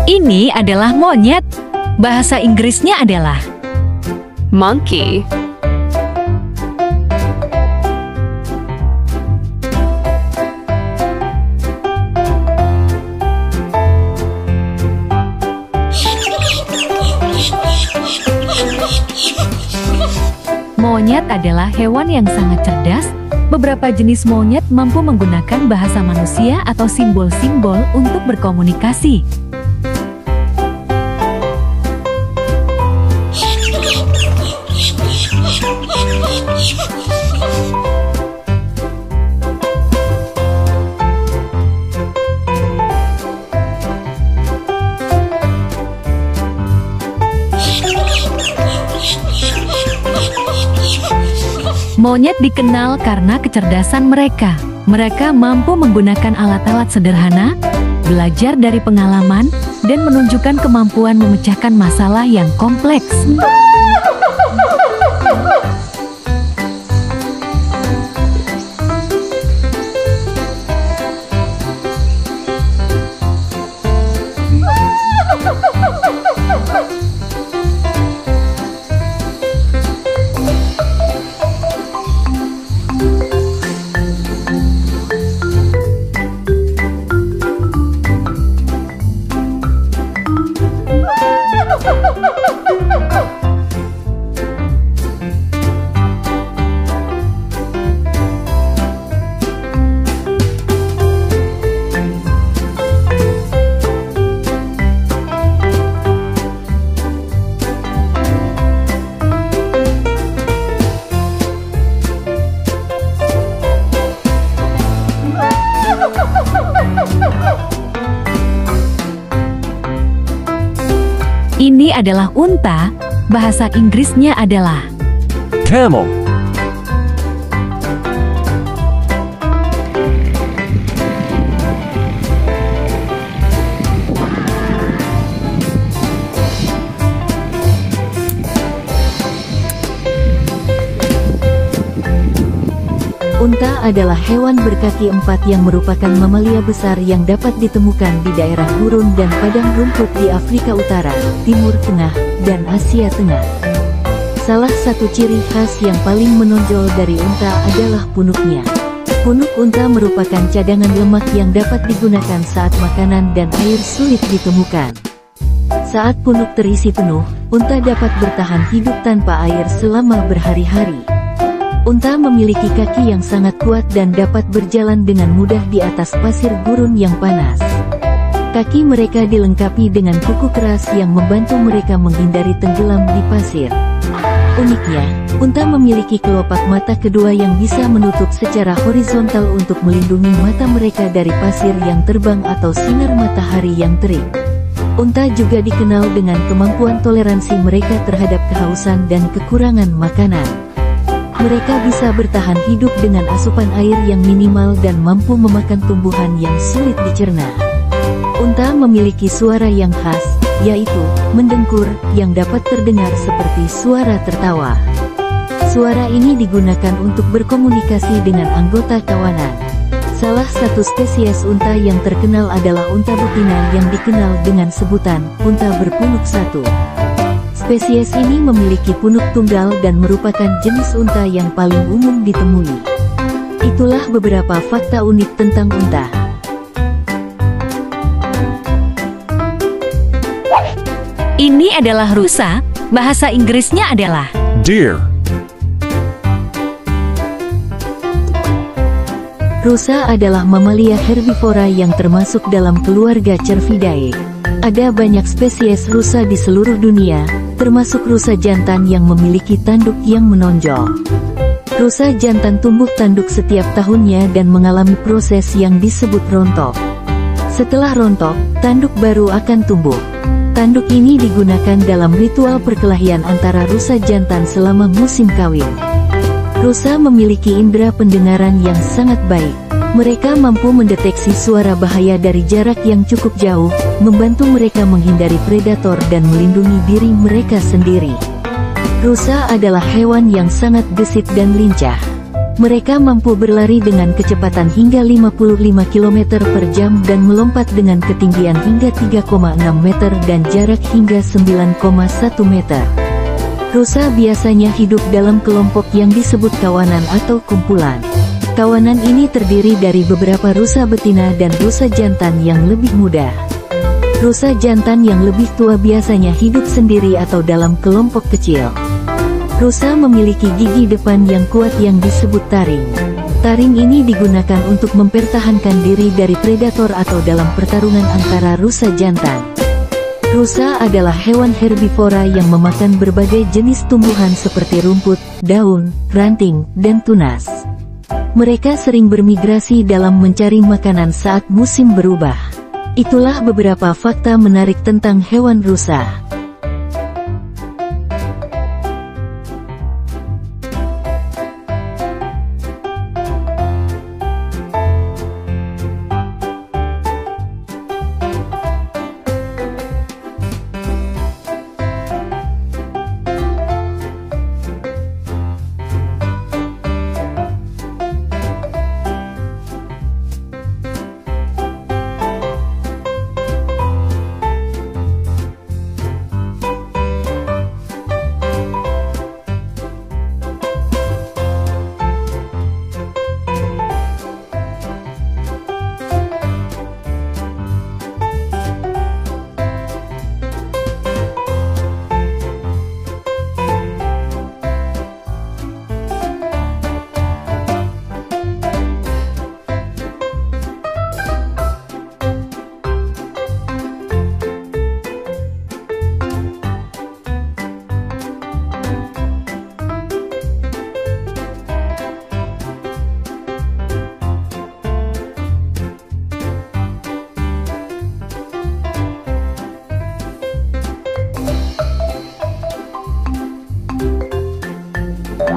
Ini adalah monyet. Bahasa Inggrisnya adalah monkey. Monyet adalah hewan yang sangat cerdas. Beberapa jenis monyet mampu menggunakan bahasa manusia atau simbol-simbol untuk berkomunikasi. Monyet dikenal karena kecerdasan mereka. Mereka mampu menggunakan alat-alat sederhana, belajar dari pengalaman, dan menunjukkan kemampuan memecahkan masalah yang kompleks. Ini adalah unta. Bahasa Inggrisnya adalah camel. Unta adalah hewan berkaki empat yang merupakan mamalia besar yang dapat ditemukan di daerah gurun dan padang rumput di Afrika Utara, Timur Tengah, dan Asia Tengah. Salah satu ciri khas yang paling menonjol dari unta adalah punuknya. Punuk unta merupakan cadangan lemak yang dapat digunakan saat makanan dan air sulit ditemukan. Saat punuk terisi penuh, unta dapat bertahan hidup tanpa air selama berhari-hari. Unta memiliki kaki yang sangat kuat dan dapat berjalan dengan mudah di atas pasir gurun yang panas. Kaki mereka dilengkapi dengan kuku keras yang membantu mereka menghindari tenggelam di pasir. Uniknya, unta memiliki kelopak mata kedua yang bisa menutup secara horizontal untuk melindungi mata mereka dari pasir yang terbang atau sinar matahari yang terik. Unta juga dikenal dengan kemampuan toleransi mereka terhadap kehausan dan kekurangan makanan. Mereka bisa bertahan hidup dengan asupan air yang minimal dan mampu memakan tumbuhan yang sulit dicerna. Unta memiliki suara yang khas, yaitu mendengkur, yang dapat terdengar seperti suara tertawa. Suara ini digunakan untuk berkomunikasi dengan anggota kawanan. Salah satu spesies unta yang terkenal adalah unta betina yang dikenal dengan sebutan unta berpunuk satu. Spesies ini memiliki punuk tunggal dan merupakan jenis unta yang paling umum ditemui. Itulah beberapa fakta unik tentang unta. Ini adalah rusa. Bahasa Inggrisnya adalah Deer. Rusa adalah mamalia herbivora yang termasuk dalam keluarga Cervidae. Ada banyak spesies rusa di seluruh dunia, termasuk rusa jantan yang memiliki tanduk yang menonjol. Rusa jantan tumbuh tanduk setiap tahunnya dan mengalami proses yang disebut rontok. Setelah rontok, tanduk baru akan tumbuh. Tanduk ini digunakan dalam ritual perkelahian antara rusa jantan selama musim kawin. Rusa memiliki indera pendengaran yang sangat baik. Mereka mampu mendeteksi suara bahaya dari jarak yang cukup jauh, membantu mereka menghindari predator dan melindungi diri mereka sendiri. Rusa adalah hewan yang sangat gesit dan lincah. Mereka mampu berlari dengan kecepatan hingga 55 km per jam dan melompat dengan ketinggian hingga 3,6 meter dan jarak hingga 9,1 meter. Rusa biasanya hidup dalam kelompok yang disebut kawanan atau kumpulan. Kawanan ini terdiri dari beberapa rusa betina dan rusa jantan yang lebih muda. Rusa jantan yang lebih tua biasanya hidup sendiri atau dalam kelompok kecil. Rusa memiliki gigi depan yang kuat yang disebut taring. Taring ini digunakan untuk mempertahankan diri dari predator atau dalam pertarungan antara rusa jantan. Rusa adalah hewan herbivora yang memakan berbagai jenis tumbuhan seperti rumput, daun, ranting, dan tunas. Mereka sering bermigrasi dalam mencari makanan saat musim berubah. Itulah beberapa fakta menarik tentang hewan rusa.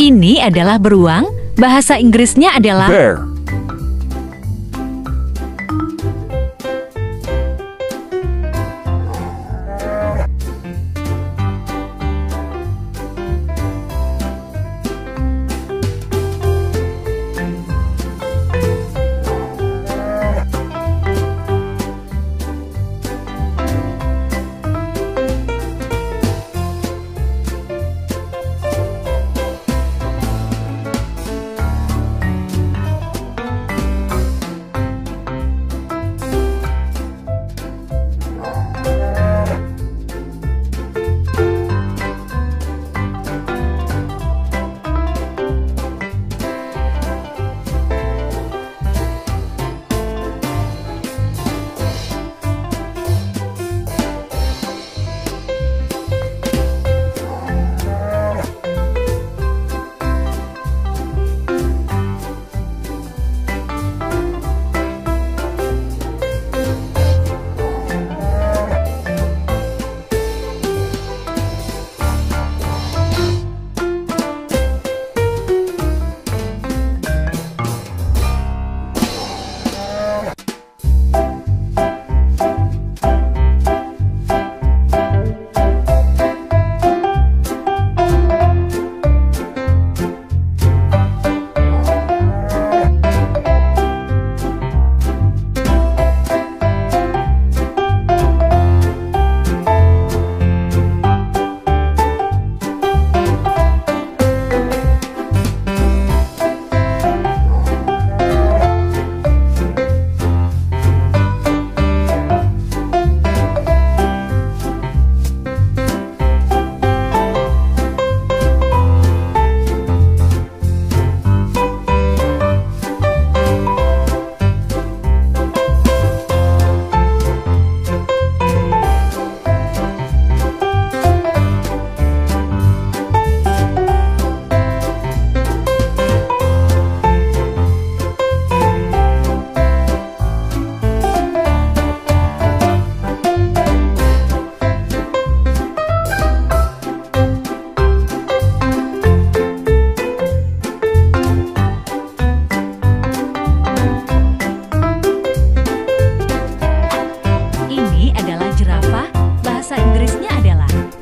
Ini adalah beruang, bahasa Inggrisnya adalah Bear.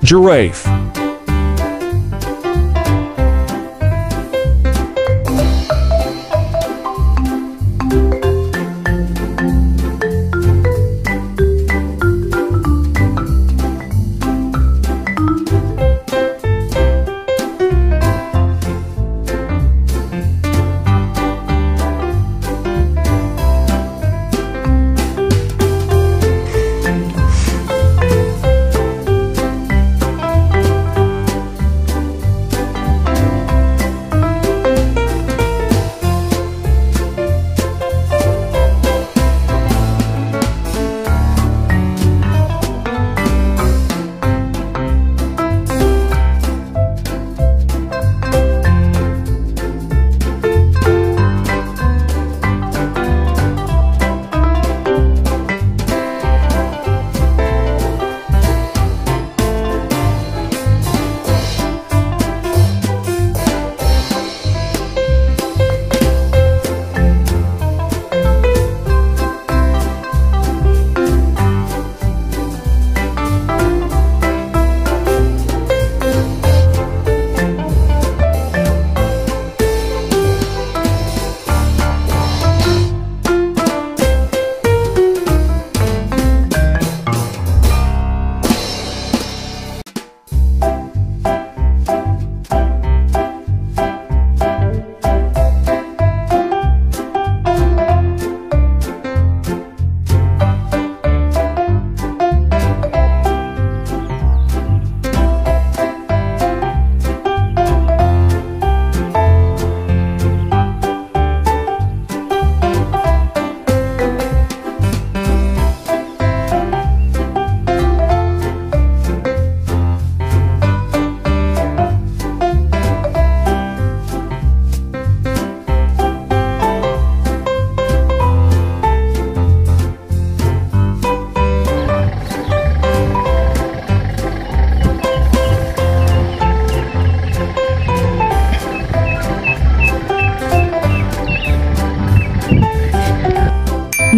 Giraffe.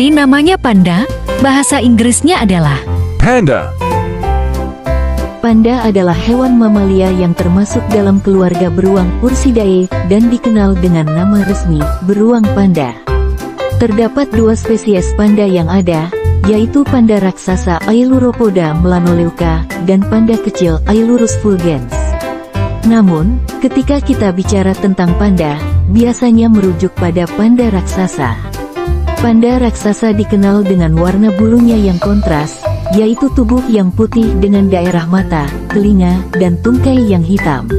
Ini namanya panda, bahasa Inggrisnya adalah Panda. Panda adalah hewan mamalia yang termasuk dalam keluarga beruang Ursidae dan dikenal dengan nama resmi, beruang panda. Terdapat dua spesies panda yang ada, yaitu panda raksasa Ailuropoda melanoleuca dan panda kecil Ailurus fulgens. Namun, ketika kita bicara tentang panda, biasanya merujuk pada panda raksasa. Panda raksasa dikenal dengan warna bulunya yang kontras, yaitu tubuh yang putih dengan daerah mata, telinga, dan tungkai yang hitam.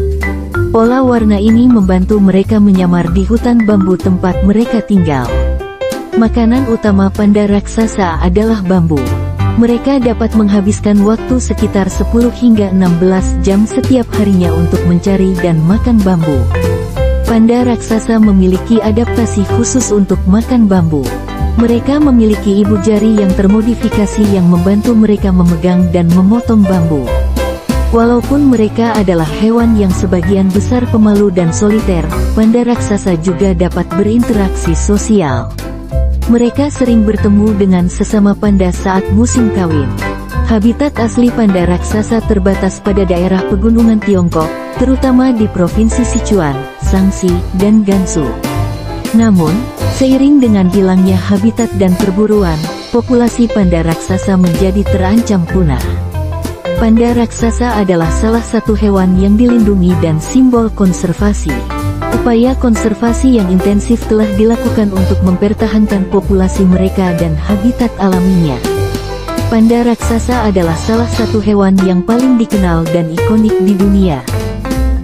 Pola warna ini membantu mereka menyamar di hutan bambu tempat mereka tinggal. Makanan utama panda raksasa adalah bambu. Mereka dapat menghabiskan waktu sekitar 10 hingga 16 jam setiap harinya untuk mencari dan makan bambu. Panda raksasa memiliki adaptasi khusus untuk makan bambu. Mereka memiliki ibu jari yang termodifikasi yang membantu mereka memegang dan memotong bambu. Walaupun mereka adalah hewan yang sebagian besar pemalu dan soliter, panda raksasa juga dapat berinteraksi sosial. Mereka sering bertemu dengan sesama panda saat musim kawin. Habitat asli panda raksasa terbatas pada daerah pegunungan Tiongkok, terutama di Provinsi Sichuan, Shaanxi, dan Gansu. Namun, seiring dengan hilangnya habitat dan perburuan, populasi panda raksasa menjadi terancam punah. Panda raksasa adalah salah satu hewan yang dilindungi dan simbol konservasi. Upaya konservasi yang intensif telah dilakukan untuk mempertahankan populasi mereka dan habitat alaminya. Panda raksasa adalah salah satu hewan yang paling dikenal dan ikonik di dunia.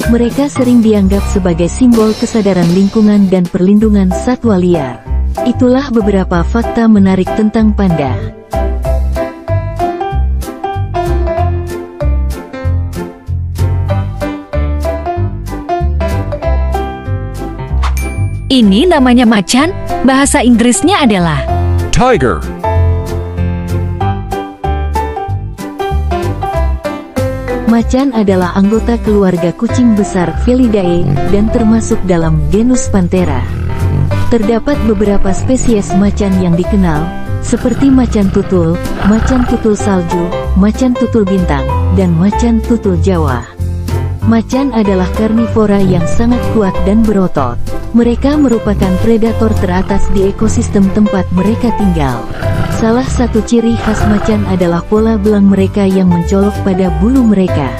Mereka sering dianggap sebagai simbol kesadaran lingkungan dan perlindungan satwa liar. Itulah beberapa fakta menarik tentang panda. Ini namanya macan, bahasa Inggrisnya adalah Tiger. Macan adalah anggota keluarga kucing besar Felidae dan termasuk dalam genus Panthera. Terdapat beberapa spesies macan yang dikenal, seperti macan tutul salju, macan tutul bintang, dan macan tutul Jawa. Macan adalah karnivora yang sangat kuat dan berotot. Mereka merupakan predator teratas di ekosistem tempat mereka tinggal. Salah satu ciri khas macan adalah pola belang mereka yang mencolok pada bulu mereka.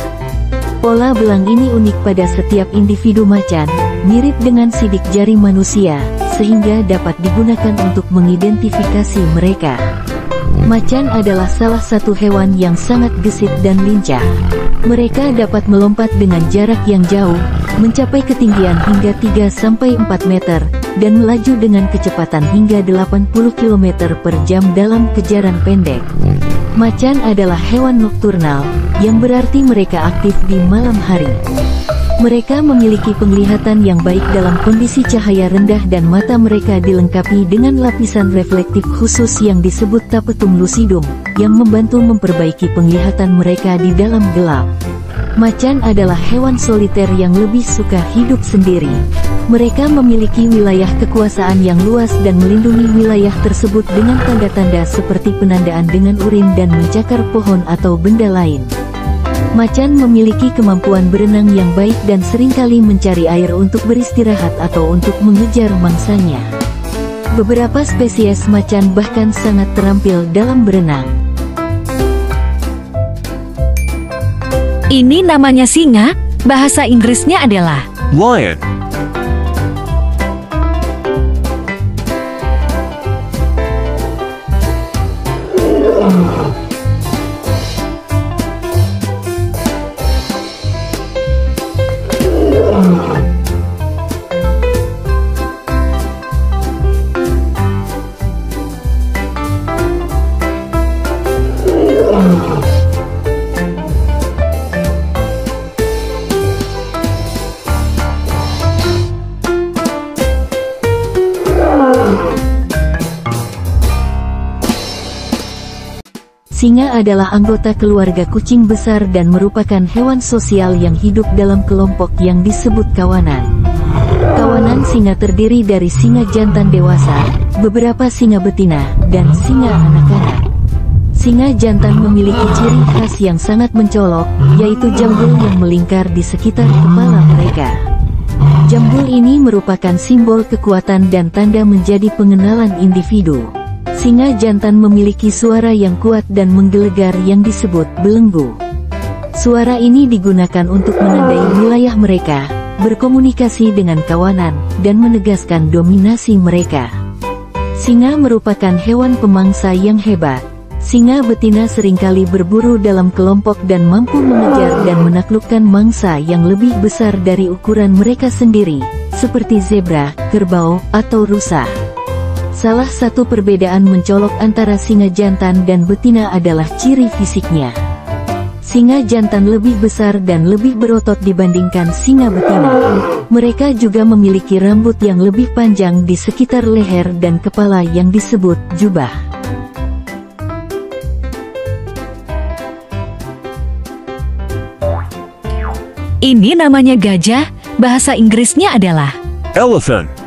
Pola belang ini unik pada setiap individu macan, mirip dengan sidik jari manusia, sehingga dapat digunakan untuk mengidentifikasi mereka. Macan adalah salah satu hewan yang sangat gesit dan lincah. Mereka dapat melompat dengan jarak yang jauh, mencapai ketinggian hingga 3-4 meter, dan melaju dengan kecepatan hingga 80 km per jam dalam kejaran pendek. Macan adalah hewan nokturnal, yang berarti mereka aktif di malam hari. Mereka memiliki penglihatan yang baik dalam kondisi cahaya rendah dan mata mereka dilengkapi dengan lapisan reflektif khusus yang disebut tapetum lucidum, yang membantu memperbaiki penglihatan mereka di dalam gelap. Macan adalah hewan soliter yang lebih suka hidup sendiri. Mereka memiliki wilayah kekuasaan yang luas dan melindungi wilayah tersebut dengan tanda-tanda seperti penandaan dengan urin dan mencakar pohon atau benda lain. Macan memiliki kemampuan berenang yang baik dan seringkali mencari air untuk beristirahat atau untuk mengejar mangsanya. Beberapa spesies macan bahkan sangat terampil dalam berenang. Ini namanya singa, bahasa Inggrisnya adalah Lion. Singa adalah anggota keluarga kucing besar dan merupakan hewan sosial yang hidup dalam kelompok yang disebut kawanan. Kawanan Kawanan singa terdiri dari singa jantan dewasa, beberapa singa betina, dan singa anak-anak. Singa jantan memiliki ciri khas yang sangat mencolok, yaitu jambul yang melingkar di sekitar kepala mereka. Jambul ini merupakan simbol kekuatan dan tanda menjadi pengenalan individu. Singa jantan memiliki suara yang kuat dan menggelegar yang disebut belenggu. Suara ini digunakan untuk menandai wilayah mereka, berkomunikasi dengan kawanan, dan menegaskan dominasi mereka. Singa merupakan hewan pemangsa yang hebat. Singa betina seringkali berburu dalam kelompok dan mampu mengejar dan menaklukkan mangsa yang lebih besar dari ukuran mereka sendiri, seperti zebra, kerbau, atau rusa. Salah satu perbedaan mencolok antara singa jantan dan betina adalah ciri fisiknya. Singa jantan lebih besar dan lebih berotot dibandingkan singa betina. Mereka juga memiliki rambut yang lebih panjang di sekitar leher dan kepala yang disebut jubah. Ini namanya gajah, bahasa Inggrisnya adalah Elephant.